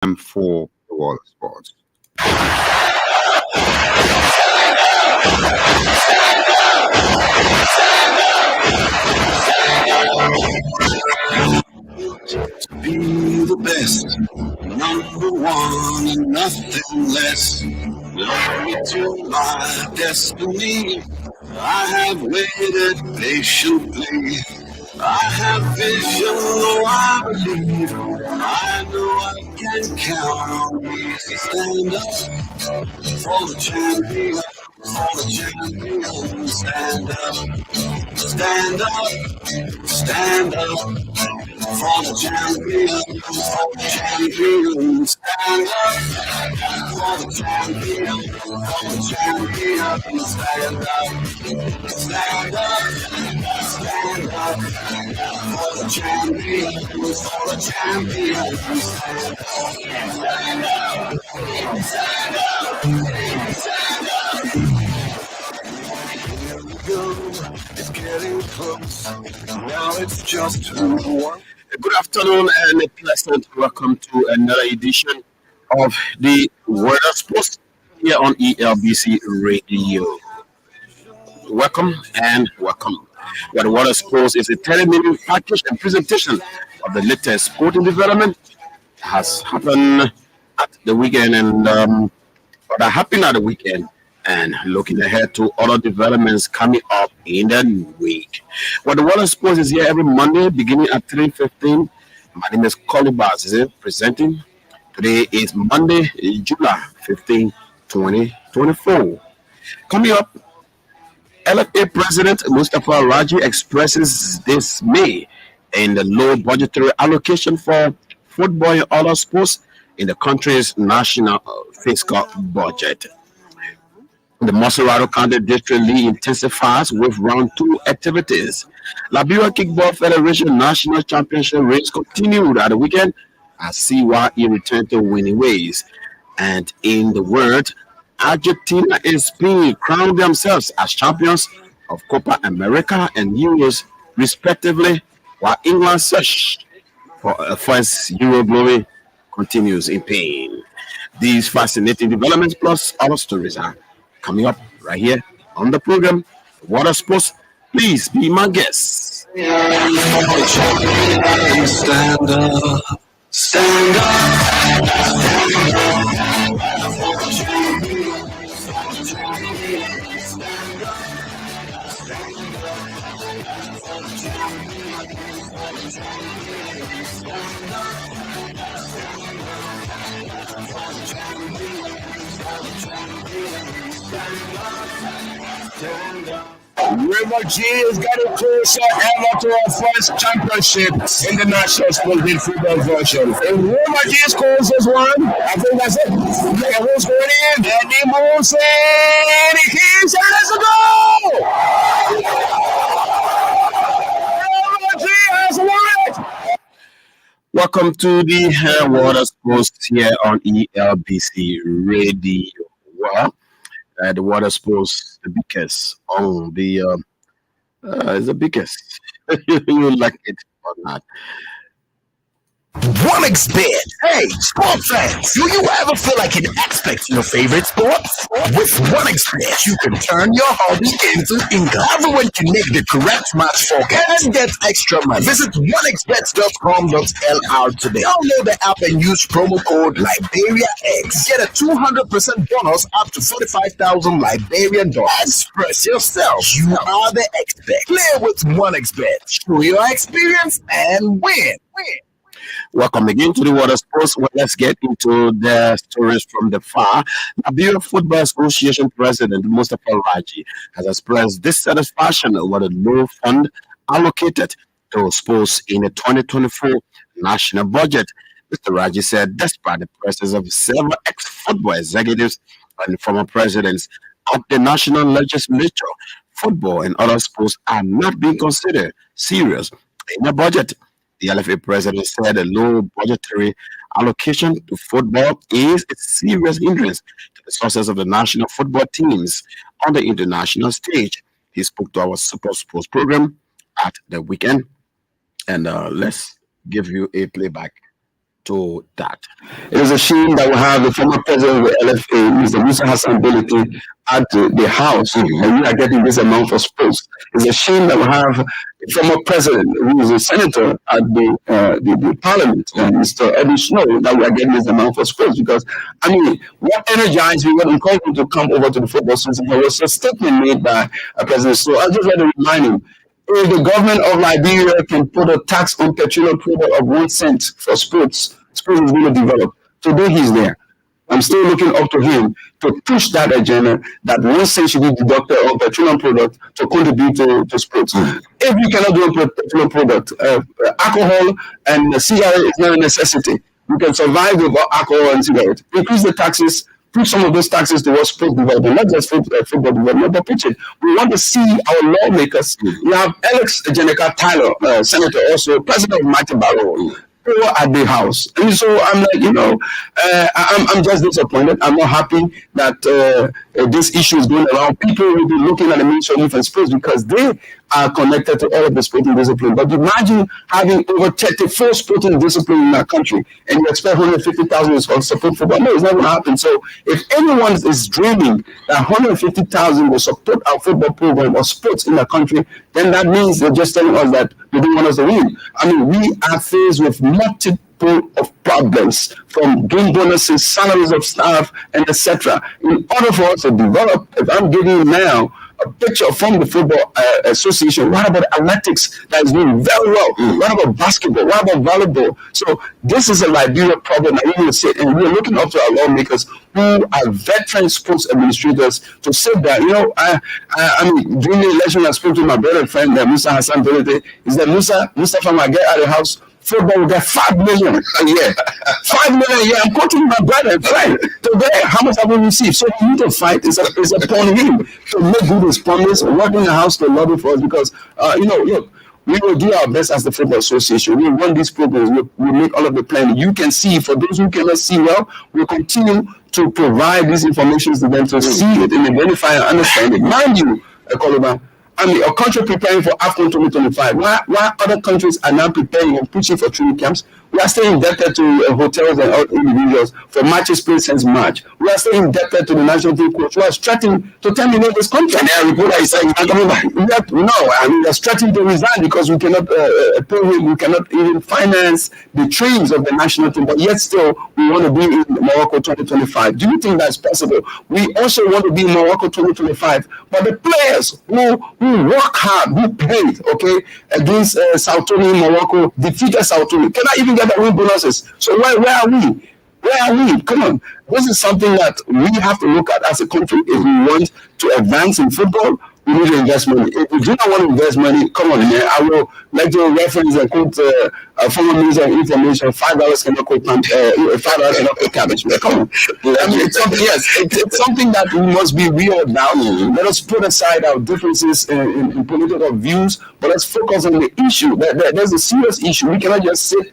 time for the world of sports. To be the best, number one and nothing less. Lead me to my destiny. I have waited patiently. I have vision, though I believe. I know I can count on me to stand up for the champion, for the champion. Stand up, stand up, stand up. For the champion, for the champion, stand up. For the champion, for the champion, stand up. Stand up, stand up. For the champion, for the champion, stand up. Stand up, stand up. Here we go, it's getting close. Now it's just one. Good afternoon and a pleasant welcome to another edition of the World of Sports here on ELBC Radio. Welcome and welcome. Where the World of Sports is a 30-minute package and presentation of the latest sporting development that has happened at the weekend that happened at the weekend and looking ahead to other developments coming up in the week. Well, the World of Sports is here every Monday beginning at 3:15. My name is Colibas, presenting. Today is Monday, July 15, 2024. Coming up, LFA President Mustafa Raji expresses dismay in the low budgetary allocation for football and other sports in the country's national fiscal budget. The Maserado County District League intensifies with round two activities. Liberia Kickball Federation National Championship race continued at the weekend as CYE returned to winning ways. And in the world, Argentina and Spain crowned themselves as champions of Copa America and Euros, respectively, while England's search for a first Euro glory continues in pain. These fascinating developments plus other stories are coming up right here on the program. Water Sports, please be my guest. Stand up, stand River G is getting closer ever to our first championship in the National Sporting Football version. And River G scores as one. I think that's it. Yeah, who's going in? Eddie Monson! He keeps and let's go! River G has won it! Welcome to the Water Sports here on ELBC Radio. Well, the Water Sports, the biggest on is the biggest. You like it or not? OneXBet. Hey, sports fans, do you ever feel like an expert in your favorite sport? With OneXBet, you can turn your hobby into income. Everyone can make the correct match forecast and get extra money. Visit onexbet.com.lr today. Download the app and use promo code LiberiaX. Get a 200% bonus up to 45,000 Liberian dollars. Express yourself. You are the expert. Play with OneXBet. Show your experience and win. Welcome again to the Water Sports. Well, let's get into the stories from the far. Liberia Football Association President Mustafa Raji has expressed dissatisfaction over the low fund allocated to sports in the 2024 national budget. Mr. Raji said, despite the presence of several ex-football executives and former presidents of the national legislature, football and other sports are not being considered serious in the budget. The LFA president said a low budgetary allocation to football is a serious hindrance to the success of the national football teams on the international stage. He spoke to our Super Sports program at the weekend, and let's give you a playback to that. It is a shame that we have the former president of the LFA, Mr. Musa Hassan Belete, at the house, and we are getting this amount for sports. It's a shame that we have the former president, who is a senator at the parliament, Mr. Edwin Snow, that we are getting this amount for sports. Because, I mean, what energized me, what encouraged me to come over to the football system was a statement made by President Snow. I just want to remind him, if the government of Liberia can put a tax on petroleum product of 1 cent for sports, sports is going to develop. Today he's there. I'm still looking up to him to push that agenda that 1 cent should be deducted on petroleum product to contribute to sports. If we cannot do a petroleum product, alcohol and cigarette is not a necessity. We can survive without alcohol and cigarette. Increase the taxes, put some of those taxes towards sport development, not just football development, but pitching. We want to see our lawmakers. We have Alex Jeneka Tyler, senator, also president of Mighty Barrow, at the house. And so I'm like, I'm just disappointed. I'm not happy that this issue is going around. People will be looking at the Ministry of Youth and Sports because they are connected to all of the sporting discipline. But imagine having over 34 sporting disciplines in our country and you expect 150,000 for support football. No, it's not going to happen. So if anyone is dreaming that 150,000 will support our football program or sports in the country, then that means they're just telling us that they don't want us to win. I mean, we are faced with multiple of problems, from game bonuses, salaries of staff, and etc. In order for us to develop, if I'm giving you now a picture from the Football Association, what about athletics that is doing very well? What about basketball? What about volleyball? So this is a Liberia problem that we will sit, and we're looking up to our lawmakers who are veteran sports administrators to sit there. I mean, during the election, I spoke to my brother and friend, Musa Hassan Belete. He said, Mustafa, I get out of the house, football will get 5 million a year. 5 million a year. I'm quoting my brother and friend. Today, how much have we received? So we need to fight is upon him to make good his promise, work in the house to lobby for us because, look, we will do our best as the Football Association. We run these programs. We'll make all of the planning. You can see, for those who cannot see well, we'll continue to provide these information to them to see it and identify and understand it. Mind you, Koloba, I mean, a country preparing for AFCON 2025. Why other countries are now preparing and pushing for training camps? We are still indebted to hotels and other individuals for matches played since March. We are still indebted to the national team coach who are threatening to terminate this contract. And the reporter is saying, we are threatening to resign because we cannot pay him, we cannot even finance the trains of the national team, but yet still we want to be in Morocco 2025. Do you think that's possible? We also want to be in Morocco 2025, but the players who work hard, who played, against Sao Tome in Morocco, defeated Sao Tome, cannot even get the win bonuses. So where are we? Where are we? Come on. This is something that we have to look at as a country. If we want to advance in football, we need to invest money. If we do not want to invest money, come on, man. I will let you reference and quote former minister of information. $5 cannot quote $5 cannot quote cabbage. Man. Come on. I mean, it's something. Yes, it's something that we must be real about. Let us put aside our differences in political views, but let's focus on the issue. There's a serious issue. We cannot just sit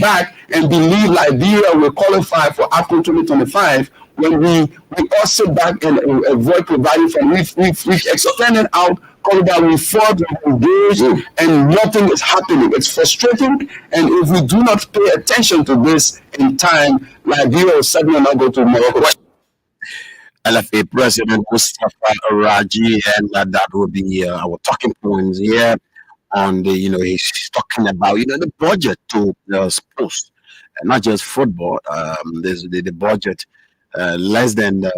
back and believe Liberia will qualify for AFCON 2025 when we all sit back and avoid providing for. We've extended out, call that we fought, we engaged, and nothing is happening. It's frustrating, and if we do not pay attention to this in time, Liberia will certainly not go to Morocco. LFA President Mustafa Raji, and that will be our talking points here. On the, he's talking about, the budget to sports, not just football. There's the budget less than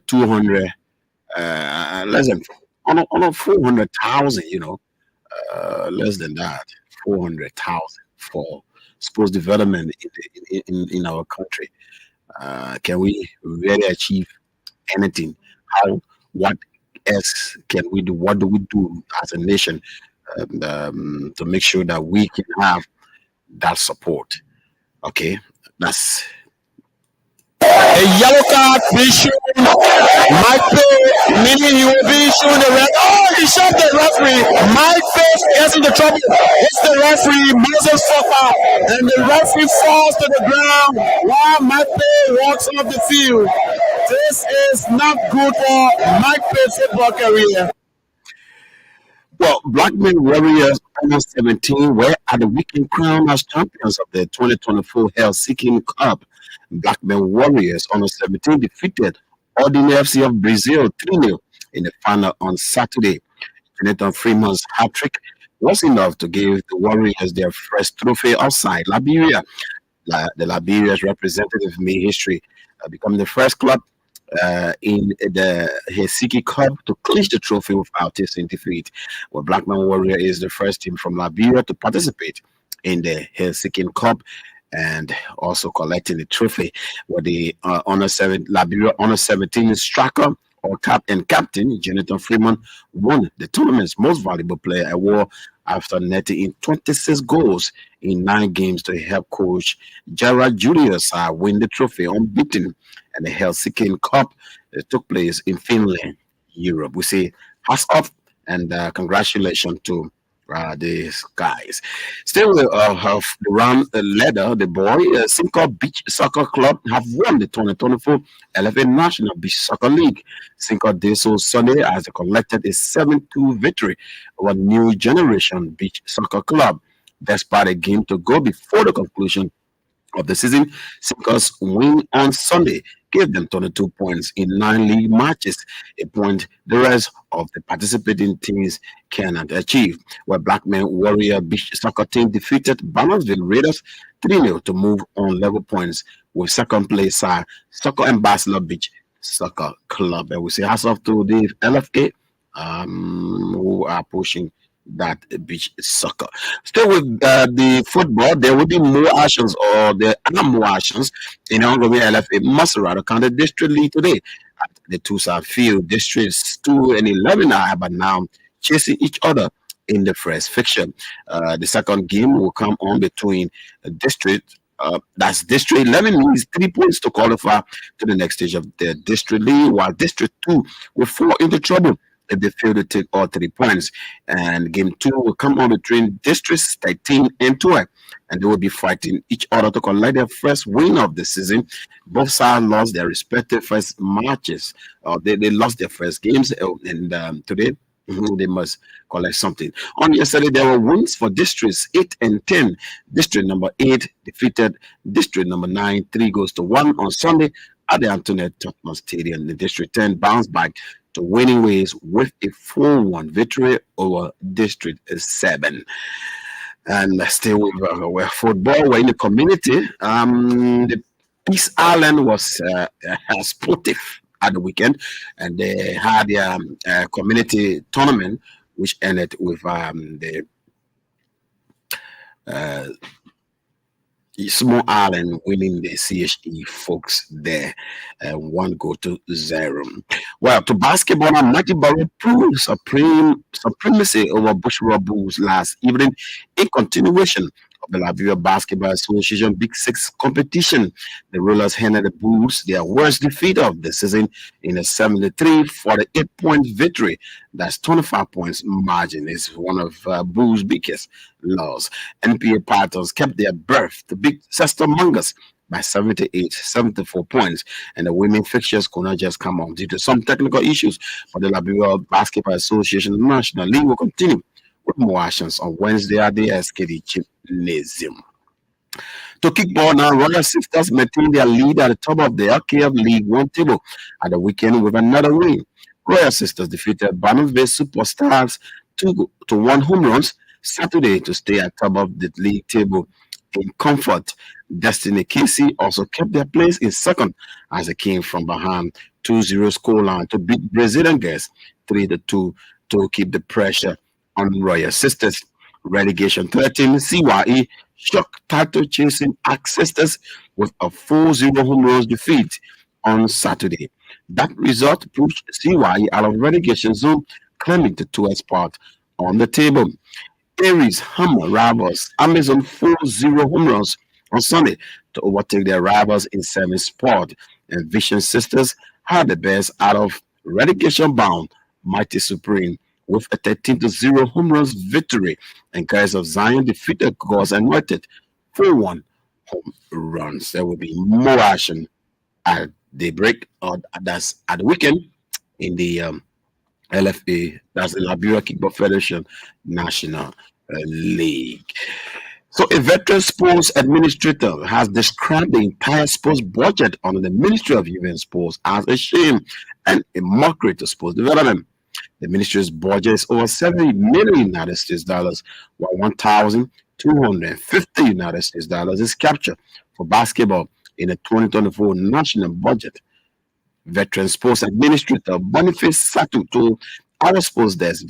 200, less than on 400,000. Less than that, 400,000 for sports development in our country. Can we really achieve anything? What else can we do? What do we do as a nation? To make sure that we can have that support. Okay, that's a yellow card being shown. Mike Pay, meaning he will be showing the red. Oh, he shot the referee. Mike Pay gets into trouble. It's the referee, Moses Fofa, and the referee falls to the ground while Mike Pay walks off the field. This is not good for Mike Pay's football career. Well, Blackman Warriors under 17 were at the weekend crowned as champions of the 2024 Helsinki Cup. Blackman Warriors under 17 defeated Ordine FC of Brazil 3-0 in the final on Saturday. Jonathan Freeman's hat trick was enough to give the Warriors their first trophy outside Liberia. The Liberia's representative made history, becoming the first club in the Helsinki Cup to clinch the trophy without tasting defeat. Well, Blackman Warrior is the first team from Liberia to participate in the Helsinki Cup and also collecting the trophy. Where the Liberia Honor 17 striker or captain Jonathan Freeman won the tournament's most valuable player award after netting in 26 goals in 9 games to help coach Gerard Julius win the trophy unbeaten. And the Helsinki Cup took place in Finland, Europe. We say hats off and congratulations to these guys. Still have the round ladder, the boy Simcoe Beach Soccer Club have won the 2024 LFA National Beach Soccer League. Simcoe did so Sunday as they collected a 7-2 victory over New Generation Beach Soccer Club. Despite a game to go before the conclusion of the season, Simcoe's win on Sunday gave them 22 points in 9 league matches, a point the rest of the participating teams cannot achieve. Where Blackman Warrior Beach Soccer team defeated Barnesville Raiders 3-0 to move on level points with second place Soccer Ambassador Beach Soccer Club. And we say hats off to the LFA who are pushing that beach soccer. Still with the football, there will be more actions, or there are more actions in the ongoing LFA Maserati County District League today at the two-side field. Districts 2 and 11 are but now chasing each other in the first fixture. The second game will come on between that's District 11 needs 3 points to qualify to the next stage of the District League, while District 2 will fall into trouble if they fail to take all 3 points. And game 2 will come on between Districts 13 and 12, and they will be fighting each other to collect their first win of the season. Both sides lost their respective first matches. They lost their first games, and today they must collect something. On yesterday, there were wins for Districts 8 and 10. District number 8 defeated District number 9, 3-1 on Sunday at the Antoinette Tottenham Stadium. The District 10 bounced back to winning ways with a 4-1 victory over District 7. And still with football, we're in the community. The Peace Island was sportive at the weekend, and they had their community tournament, which ended with the Small Island winning the CHE folks there, 1-0. Well, to basketball, Mighty Borough proved supremacy over Bushra Bulls last evening in continuation of the Liberia Basketball Association Big Six competition. The Rollers handed the Bulls their worst defeat of the season in a 73-48-point victory. That's 25 points margin. It's one of Bulls' biggest loss. NPA Pythons kept their berth to beat Sester Mungus by 78-74 points, and the women fixtures could not just come on due to some technical issues. But the Liberia Basketball Association National League will continue with more actions on Wednesday at the SKD Gymnasium. To kickball now, Royal Sisters maintain their lead at the top of the LKF League One table at the weekend with another win. Royal Sisters defeated Barnumville Superstars 2-1 home runs Saturday to stay at top of the league table in comfort. Destiny Casey also kept their place in second as they came from behind 2-0 scoreline to beat Brazilian Girls 3-2 to keep the pressure on Royal Sisters. Relegation 13, CYE shocked title chasing Axe Sisters with a 4-0 home runs defeat on Saturday. That result pushed CYE out of relegation zone, claiming the 2th spot on the table. Aries Hammer rivals Amazon 4-0 home runs on Sunday to overtake their rivals in 7th spot. And Vision Sisters had the best out of relegation bound Mighty Supreme with a 13-0 home runs victory. And Guys of Zion defeated God's Anointed 4-1 home runs. There will be more action at daybreak, or that's at the weekend in the LFA, that's the Liberia Kickball Federation National League. So, a veteran sports administrator has described the entire sports budget under the Ministry of Youth and Sports as a shame and a mockery to sports development. The ministry's budget is over 70 million United States dollars, while 1,250 United States dollars is captured for basketball in the 2024 national budget. Veteran sports administrator Boniface Satu told our sports desk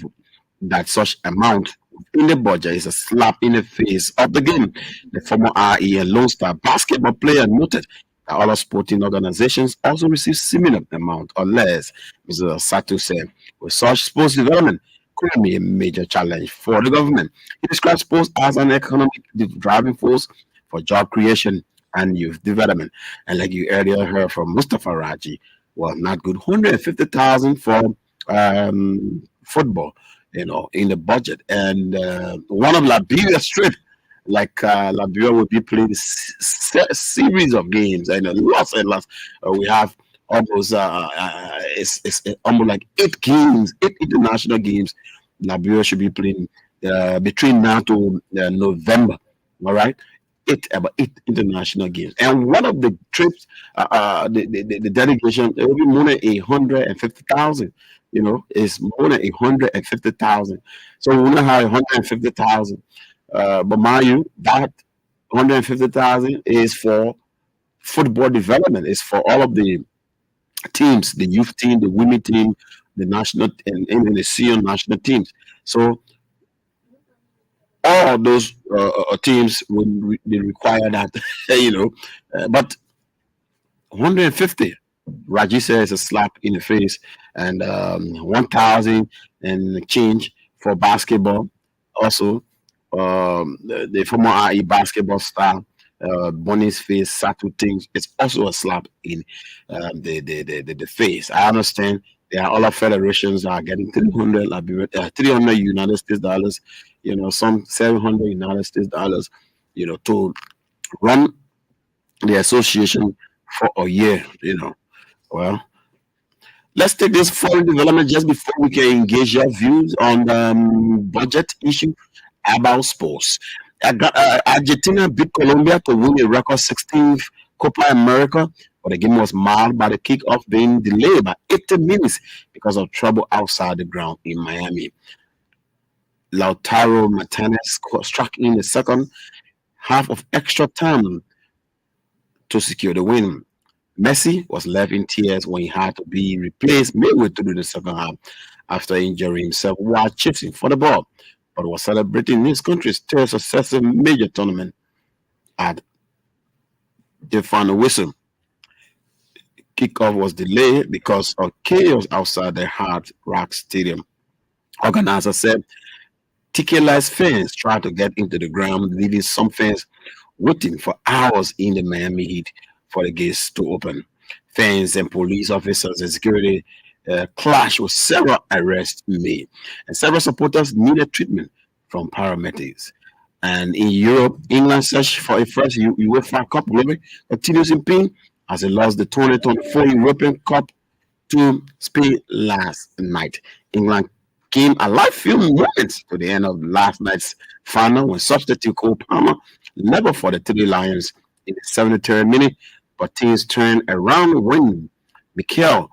that such amount in the budget is a slap in the face of the game. The former RE and Lone Star basketball player noted that other sporting organizations also receive similar amount or less. Mr. Satu said, with such sports development could be a major challenge for the government. He described sports as an economic driving force for job creation and youth development. And like you earlier heard from Mustafa Raji, well, not good. 150,000 for football, in the budget. And one of Liberia's trip, like Liberia will be playing series of games and lots and lots. We have almost it's almost like 8 games, 8 international games. Liberia should be playing between now to November. All right. About 8 international games, and one of the trips, the delegation, it will be more than 150,000. It's more than 150,000. So we want to have 150,000. But mind you, that 150,000 is for football development. It's for all of the teams, the youth team, the women team, the national and the senior national teams. So all those teams would they require that, but 150, Raji says, a slap in the face, and 1,000 and change for basketball. Also, the former IE basketball star, Boniface Satu thinks it's also a slap in the face. I understand there are other federations are getting 300 United States dollars, some 700 United States dollars, to run the association for a year. Well, let's take this foreign development just before we can engage your views on the budget issue about sports. Argentina beat Colombia to win a record 16th Copa America, but the game was marred by the kickoff being delayed by 80 minutes because of trouble outside the ground in Miami. Lautaro Martinez struck in the second half of extra time to secure the win. Messi was left in tears when he had to be replaced midway through the second half after injuring himself while chasing for the ball, but was celebrating his country's third successive major tournament at the final whistle. Kickoff was delayed because of chaos outside the Hard Rock Stadium. Organizer said ticket-less fans tried to get into the ground, leaving some fans waiting for hours in the Miami heat for the gates to open. Fans and police officers and security clashed with several arrests made, and several supporters needed treatment from paramedics. And in Europe, England's search for a first UEFA Cup glory continues in pain as it lost the 2024 European Cup to Spain last night. England came alive few moments to the end of last night's final when substitute Cole Palmer leveled for the Three Lions in the 73rd minute, but teams turned around when Mikel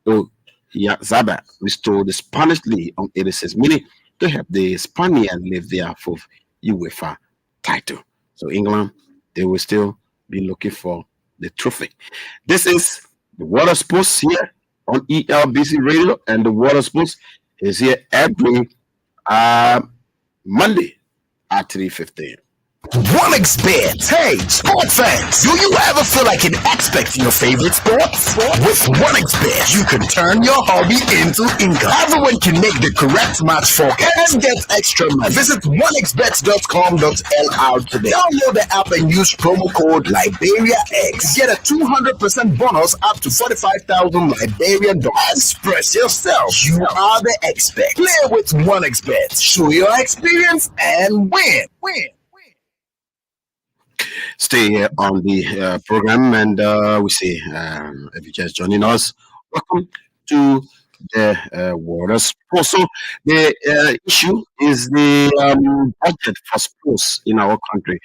Oyarzabal restored the Spanish lead on 86 minutes to help the Spaniards lift their fourth UEFA title. So England, they will still be looking for the trophy. This is the Water Sports here on ELBC Radio, and the Water Sports is here every Monday at 3:15. OneXBet. Hey, sport fans, do you ever feel like an expert in your favorite sports? With OneXBet, you can turn your hobby into income. Everyone can make the correct match forecast and get extra money. Visit onexbet.com.lr today. Download the app and use promo code LiberiaX. Get a 200% bonus up to 45,000 Liberian dollars. Express yourself. You are the expert. Play with OneXBet. Show your experience and win. Stay here on the program, and we say if you're just joining us, welcome to the water sports. So the issue is the budget for sports in our country,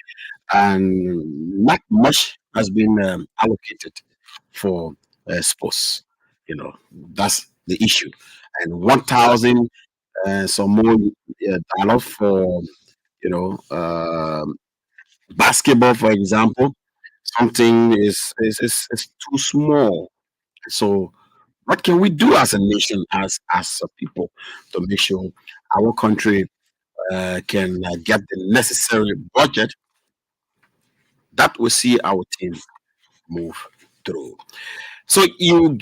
and not much has been allocated for sports. You know, that's the issue. And 1,000 some more dollar for basketball, for example. Something is too small. So what can we do as a nation, as a people, to make sure our country can get the necessary budget that will see our team move through? So we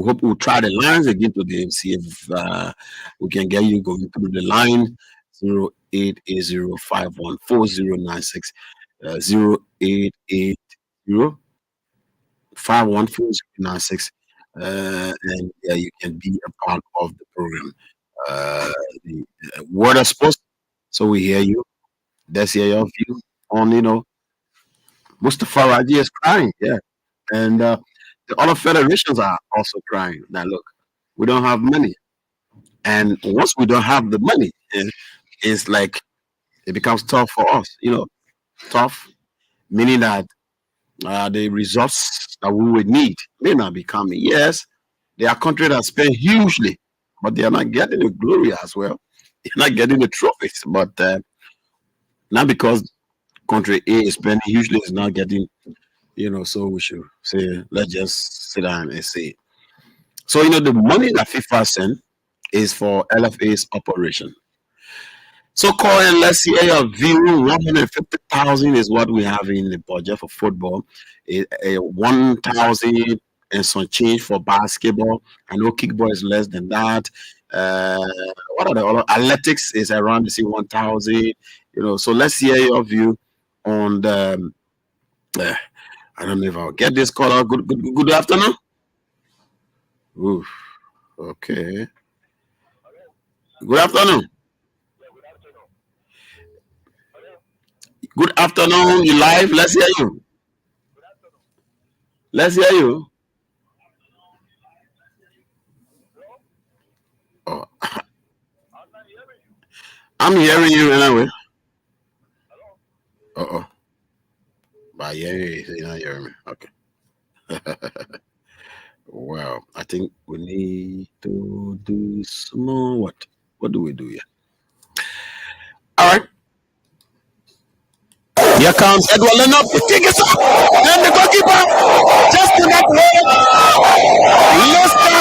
hope we'll try the lines again today and see if we can get you going through the line. 0880514096, 0880514096, and yeah, you can be a part of the program. The water sports. So we hear you. Let's hear your view on Mustafa Raji is crying. Yeah, and the other federations are also crying. Now look, we don't have money, and once we don't have the money, it's like it becomes tough for us. Tough meaning that the results that we would need may not be coming. Yes, there are countries that spend hugely, but they are not getting the glory as well. They're not getting the trophies, but not because country A is spending hugely is not getting. So we should say, let's just sit down and see. So the money that FIFA sent is for LFA's operation. So, Cohen, let's see your view. 150,000 is what we have in the budget for football. 1,000 and some change for basketball. I know kickball is less than that. What are the other? Athletics is around the 1,000. So let's hear your view on the. I don't know if I'll get this call out. Good afternoon. Oof. Okay. Good afternoon. Good afternoon. You live? Let's hear you. Let's hear you. Oh, I'm hearing you anyway. Uh-oh. But yeah, you're not hearing me. Okay. Well, I think we need to do some more. What? What do we do here? All right. Here comes Edward Leonard. The kick is up. And the goalkeeper just to that way. Leicester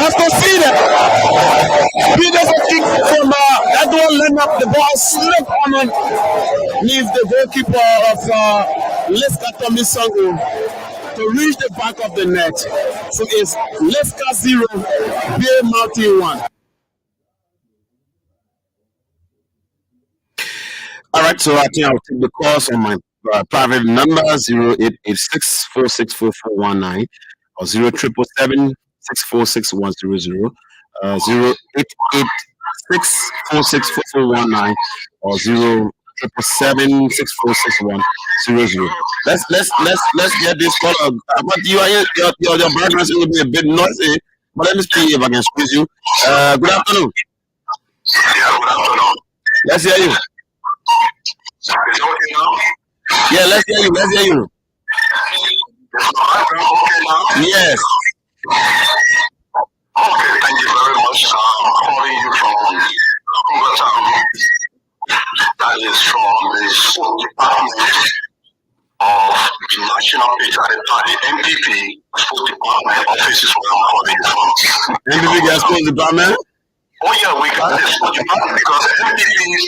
has conceded. Beautiful kick from Edward Leonard. The ball slipped underneath the goalkeeper of Leicester, Tommy Sango, to reach the back of the net. So it's Leicester 0, Bay Mountain 1. All right, so I think I'll take the calls on my private number 0886464419 or 0777646100, 0886464419 or 0777646100. Let's get this call. But your background is going to be a bit noisy. But let me see if I can squeeze you. Good afternoon. Yeah, good afternoon. Let's hear you. Is it okay now? Yeah, let's hear you. Let's hear you. Is my background okay now? Yes. Okay, thank you very much. I'm calling you from Town. That is from the Food Department of National Patriotic Party, MPP, Food Department office is where I'm calling you from. MPP gas Food Department? Oh yeah, we got the Sport Department because MPP we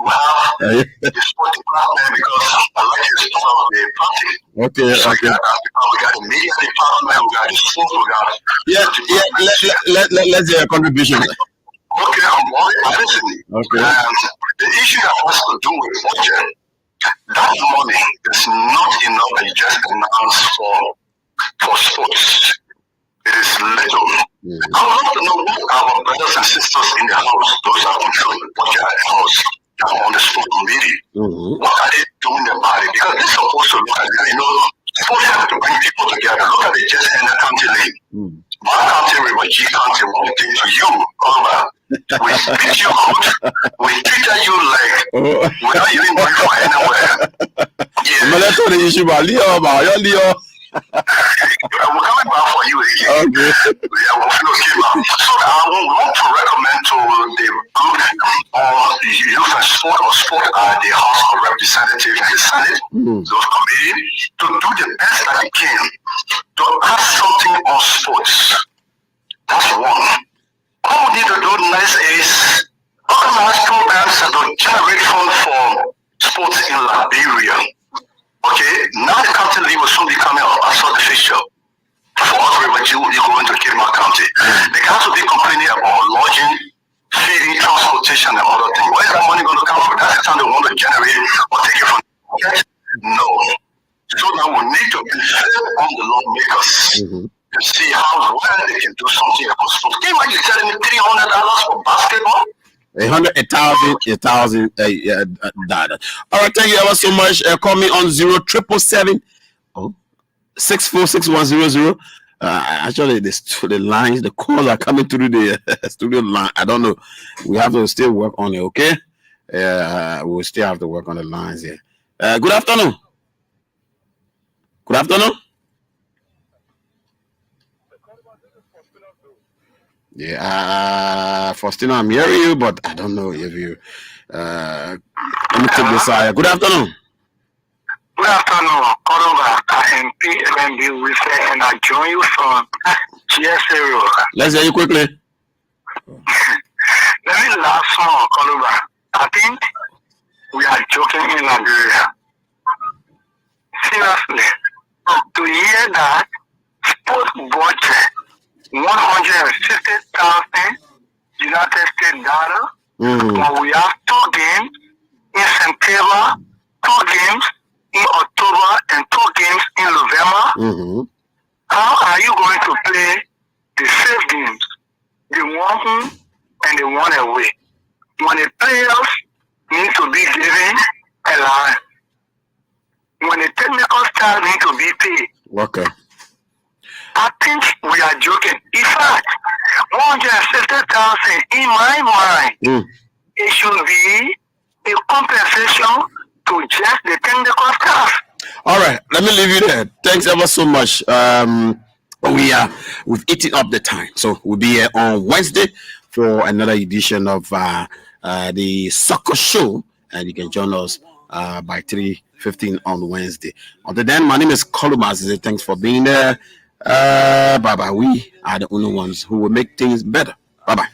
have the Sport Department because I like the stuff of the party. Okay, So okay. we got the media department, we got the sport, we got Let's hear a contribution. okay, I'm listening. Okay. The issue that has to do with budget, that money is not enough that you just announce for sports. It is little. I would like to know what our brothers and sisters in the house, those are controlling the budget at the house, that are on the sport committee, what are they doing about it? Because they're supposed to look at it, Sports have to bring people together. Look at the just in the county league. One county, River G County, will do to you, Oliver. We speak you out. We treat you like we're not even going for anywhere. Yeah. We're coming back for you again. Okay. Yeah, we'll came out. So I want to recommend to the group or the youth and sport or sport the House of Representatives and the Senate, those committees, to do the best that they can to add something on sports. That's one. All we need to do next is organize programs that will generate funds for sports in Liberia. Okay, now the county league will soon be coming up. I saw the fixture. For us, River G, you go into Kidman County. The council will be complaining about lodging, feeding, transportation, and other things. Where is that money going to come from? That's the time they want to generate or take it from the market? No. So now we need to be fair on the lawmakers to see how well they can do something about sports. Can you telling me $300 for basketball? $1,000. All right, thank you ever so much. Call me on 0777 646100. Actually, the lines, the calls are coming through the studio line. I don't know. We have to still work on it. Okay, we'll still have to work on the lines here. Good afternoon. Good afternoon. Yeah, Faustina, I'm hearing you, but I don't know if you. Let me take this out. Good afternoon. Good afternoon. Oliver, I am PLNB with and I join you from GSA Road. Let's hear you quickly. Let me last one, Oliver. I think we are joking in Liberia. Seriously, to hear that sports budget 150,000 United States dollars. But we have 2 games in September, 2 games in October, and 2 games in November. How are you going to play the safe games, the one home and the one away? When the players need to be given a line, when the technical staff need to be paid. Okay. I think we are joking. In fact, 150,000 in my mind, it should be a compensation to just the technical staff. All right, let me leave you there. Thanks ever so much. We've eaten up the time, so we'll be here on Wednesday for another edition of the soccer show, and you can join us by 3:15 on Wednesday. Until then, my name is Kolumaz. Thanks for being there. Bye bye. We are the only ones who will make things better. Bye bye.